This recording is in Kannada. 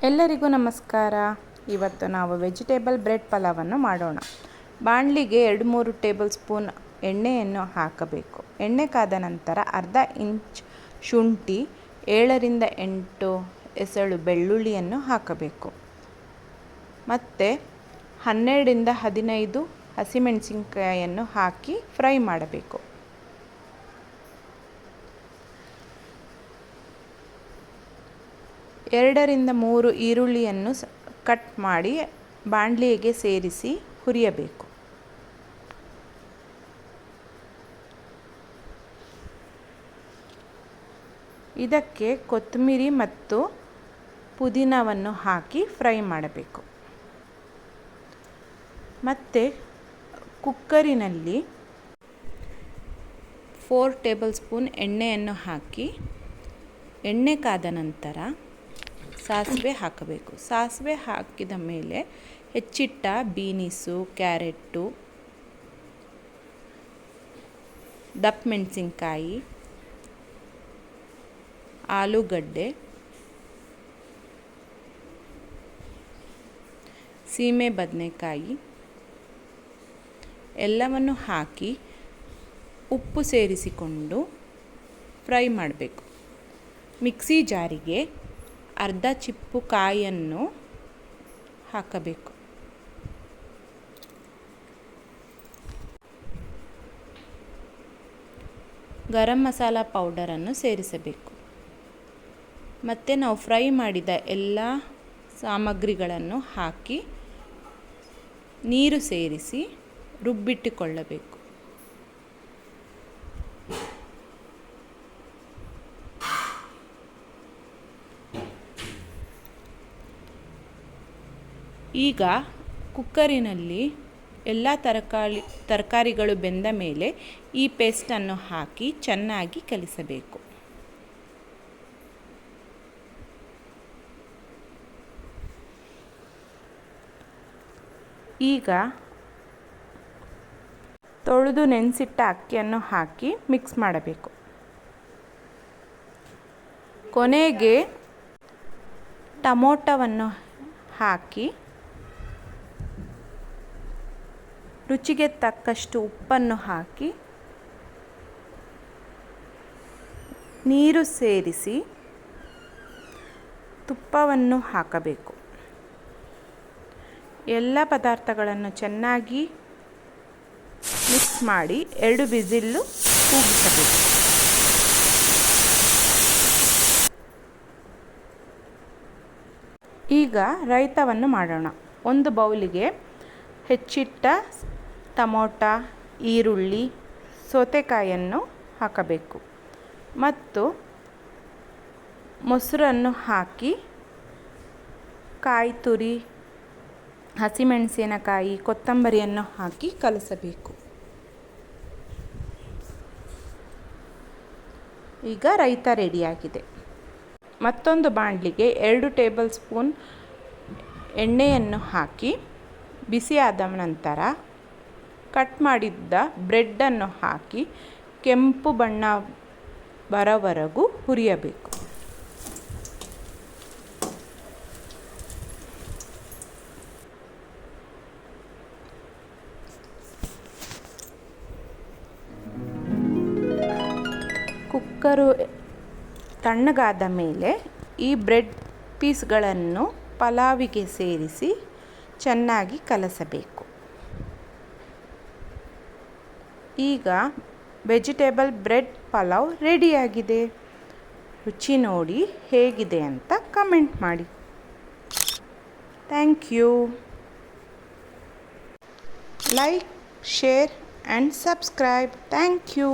ಎಲ್ಲರಿಗೂ ನಮಸ್ಕಾರ. ಇವತ್ತು ನಾವು ವೆಜಿಟೇಬಲ್ ಬ್ರೆಡ್ ಪಲಾವನ್ನು ಮಾಡೋಣ. ಬಾಣಲಿಗೆ 2-3 ಟೇಬಲ್ ಸ್ಪೂನ್ ಎಣ್ಣೆಯನ್ನು ಹಾಕಬೇಕು. ಎಣ್ಣೆ ಕಾದ ನಂತರ ಅರ್ಧ ಇಂಚ್ ಶುಂಠಿ, 7-8 ಎಸಳು ಬೆಳ್ಳುಳ್ಳಿಯನ್ನು ಹಾಕಬೇಕು. ಮತ್ತು 12-15 ಹಸಿಮೆಣಸಿನಕಾಯಿಯನ್ನು ಹಾಕಿ ಫ್ರೈ ಮಾಡಬೇಕು. ಎರಡರಿಂದ 3 ಈರುಳ್ಳಿಯನ್ನು ಕಟ್ ಮಾಡಿ ಬಾಣಲಿಗೆ ಸೇರಿಸಿ ಹುರಿಯಬೇಕು. ಇದಕ್ಕೆ ಕೊತ್ತಂಬರಿ ಮತ್ತು ಪುದೀನವನ್ನು ಹಾಕಿ ಫ್ರೈ ಮಾಡಬೇಕು. ಮತ್ತು ಕುಕ್ಕರಿನಲ್ಲಿ 4 ಟೇಬಲ್ ಸ್ಪೂನ್ ಎಣ್ಣೆಯನ್ನು ಹಾಕಿ ಎಣ್ಣೆ ಕಾದ ನಂತರ ಸಾಸಿವೆ ಹಾಕಬೇಕು. ಸಾಸಿವೆ ಹಾಕಿದ ಮೇಲೆ ಹೆಚ್ಚಿಟ್ಟ ಬೀನಿಸು, ಕ್ಯಾರೆಟು, ದಪ್ಪ ಮೆಣಸಿನ್ಕಾಯಿ, ಆಲೂಗಡ್ಡೆ, ಸೀಮೆ ಬದನೆಕಾಯಿ ಎಲ್ಲವನ್ನು ಹಾಕಿ ಉಪ್ಪು ಸೇರಿಸಿಕೊಂಡು ಫ್ರೈ ಮಾಡಬೇಕು. ಮಿಕ್ಸಿ ಜಾರಿಗೆ ಅರ್ಧ ಚಿಪ್ಪು ಕಾಯನ್ನು ಹಾಕಬೇಕು. ಗರಂ ಮಸಾಲ ಪೌಡರನ್ನು ಸೇರಿಸಬೇಕು. ಮತ್ತು ನಾವು ಫ್ರೈ ಮಾಡಿದ ಎಲ್ಲ ಸಾಮಗ್ರಿಗಳನ್ನು ಹಾಕಿ ನೀರು ಸೇರಿಸಿ ರುಬ್ಬಿಟ್ಟುಕೊಳ್ಳಬೇಕು. ಈಗ ಕುಕ್ಕರಿನಲ್ಲಿ ಎಲ್ಲ ತರಕಾರಿಗಳು ಬೆಂದ ಮೇಲೆ ಈ ಪೇಸ್ಟನ್ನು ಹಾಕಿ ಚೆನ್ನಾಗಿ ಕಲಿಸಬೇಕು. ಈಗ ತೊಳೆದು ನೆನೆಸಿಟ್ಟ ಅಕ್ಕಿಯನ್ನು ಹಾಕಿ ಮಿಕ್ಸ್ ಮಾಡಬೇಕು. ಕೊನೆಗೆ ಟೊಮೊಟೊವನ್ನು ಹಾಕಿ ರುಚಿಗೆ ತಕ್ಕಷ್ಟು ಉಪ್ಪನ್ನು ಹಾಕಿ ನೀರು ಸೇರಿಸಿ ತುಪ್ಪವನ್ನು ಹಾಕಬೇಕು. ಎಲ್ಲ ಪದಾರ್ಥಗಳನ್ನು ಚೆನ್ನಾಗಿ ಮಿಕ್ಸ್ ಮಾಡಿ 2 ವಿಸಿಲ್ಲು ಕೂಗಿಸಬೇಕು. ಈಗ ರೈತವನ್ನು ಮಾಡೋಣ. ಒಂದು ಬೌಲಿಗೆ ಹೆಚ್ಚಿಟ್ಟ ಟೊಮೊಟೊ, ಈರುಳ್ಳಿ, ಸೌತೆಕಾಯಿಯನ್ನು ಹಾಕಬೇಕು ಮತ್ತು ಮೊಸರನ್ನು ಹಾಕಿ ಕಾಯಿ ತುರಿ, ಹಸಿಮೆಣಸಿನಕಾಯಿ, ಕೊತ್ತಂಬರಿಯನ್ನು ಹಾಕಿ ಕಲಸಬೇಕು. ಈಗ ರೈತ ರೆಡಿಯಾಗಿದೆ. ಮತ್ತೊಂದು ಬಾಣಲಿಗೆ 2 ಟೇಬಲ್ ಸ್ಪೂನ್ ಎಣ್ಣೆಯನ್ನು ಹಾಕಿ ಬಿಸಿಯಾದ ನಂತರ ಕಟ್ ಮಾಡಿದ್ದ ಬ್ರೆಡ್ಡನ್ನು ಹಾಕಿ ಕೆಂಪು ಬಣ್ಣ ಬರೋವರೆಗೂ ಹುರಿಯಬೇಕು. ಕುಕ್ಕರು ತಣ್ಣಗಾದ ಮೇಲೆ ಈ ಬ್ರೆಡ್ ಪೀಸ್ಗಳನ್ನು ಪಲಾವಿಗೆ ಸೇರಿಸಿ ಚೆನ್ನಾಗಿ ಕಲಸಬೇಕು. ಈಗ ವೆಜಿಟೇಬಲ್ ಬ್ರೆಡ್ ಪಲಾವ್ ರೆಡಿಯಾಗಿದೆ. ರುಚಿ ನೋಡಿ ಹೇಗಿದೆ ಅಂತ ಕಮೆಂಟ್ ಮಾಡಿ. Thank you. Like, share and subscribe. Thank you.